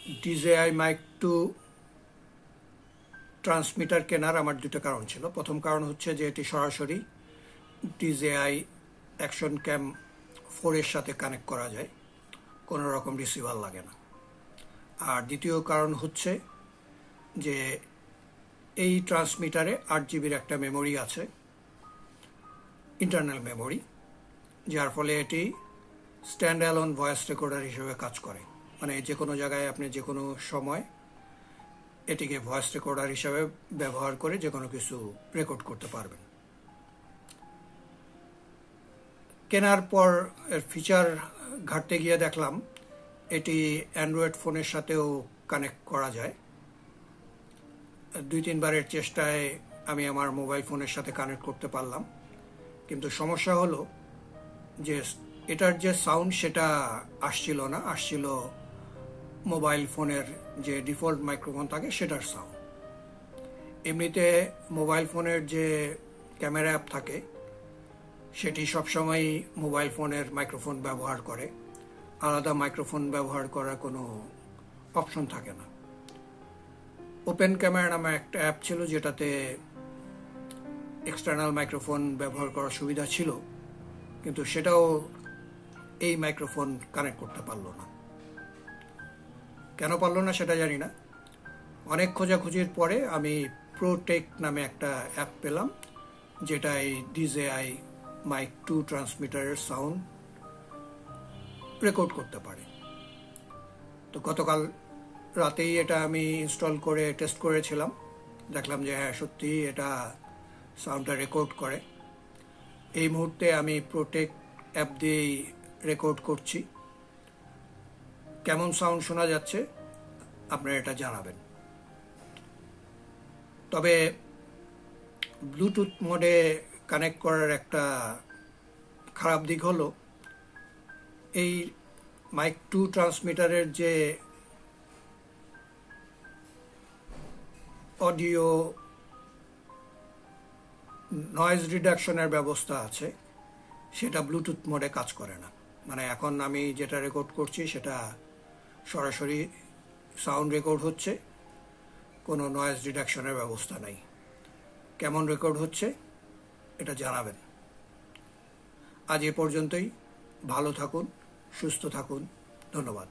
DJI Mic 2 transmitter কেনার আমার দুটো কারণ ছিল। প্রথম কারণ হচ্ছে যে এটি সরাসরি DJI অ্যাকশন ক্যাম 4 এর সাথে কানেক্ট করা যায়, কোনো রকম রিসিভার লাগে না। আর দ্বিতীয় কারণ হচ্ছে যে এই ট্রান্সমিটারে 8 GB একটা মেমোরি আছে, ইন্টারনাল মেমোরি, যার ফলে এটি স্ট্যান্ড অ্যালোন ভয়েস রেকর্ডার হিসেবে কাজ করে। মানে যে কোনো জায়গায় আপনি যে কোনো সময় এটিকে ভয়েস রেকর্ডার হিসাবে ব্যবহার করে যে কোনো কিছু রেকর্ড করতে পারবেন। কেনার পর এর ফিচার ঘাঁটতে গিয়ে দেখলাম এটি অ্যান্ড্রয়েড ফোনের সাথেও কানেক্ট করা যায়। 2-3 বারের চেষ্টায় আমি আমার মোবাইল ফোনের সাথে কানেক্ট করতে পারলাম, কিন্তু সমস্যা হলো যে এটার যে সাউন্ড সেটা আসছিল না, আসছিল মোবাইল ফোনের যে ডিফল্ট মাইক্রোফোন থাকে সেটার সাউন্ড। এমনিতে মোবাইল ফোনের যে ক্যামেরা অ্যাপ থাকে সেটি সবসময় মোবাইল ফোনের মাইক্রোফোন ব্যবহার করে, আলাদা মাইক্রোফোন ব্যবহার করার কোনো অপশন থাকে না। ওপেন ক্যামেরা নামে একটা অ্যাপ ছিল যেটাতে এক্সটার্নাল মাইক্রোফোন ব্যবহার করার সুবিধা ছিল, কিন্তু সেটাও এই মাইক্রোফোন কানেক্ট করতে পারলো না। কেন পারলো না সেটা জানি না। অনেক খোঁজাখুঁজির পরে আমি প্রোটেক নামে একটা অ্যাপ পেলাম, যেটা এই DJI Mic 2 ট্রান্সমিটারের সাউন্ড রেকর্ড করতে পারে। তো গতকাল রাতেই এটা আমি ইনস্টল করে টেস্ট করেছিলাম, দেখলাম যে হ্যাঁ সত্যি এটা সাউন্ডটা রেকর্ড করে। এই মুহূর্তে আমি প্রোটেক অ্যাপ দিয়েই রেকর্ড করছি। কেমন সাউন্ড শোনা যাচ্ছে আপনারা এটা জানাবেন। তবে ব্লুটুথ মোডে কানেক্ট করার একটা খারাপ দিক হলো এই মাইক 2 ট্রান্সমিটারের যে অডিও নয়েজ রিডাকশনের ব্যবস্থা আছে সেটা ব্লুটুথ মোডে কাজ করে না। মানে এখন আমি যেটা রেকর্ড করছি সেটা সরাসরি সাউন্ড রেকর্ড হচ্ছে, কোনো নয়েজ রিডাকশনের ব্যবস্থা নাই। কেমন রেকর্ড হচ্ছে এটা জানাবেন। আজ এ পর্যন্তই। ভালো থাকুন, সুস্থ থাকুন, ধন্যবাদ।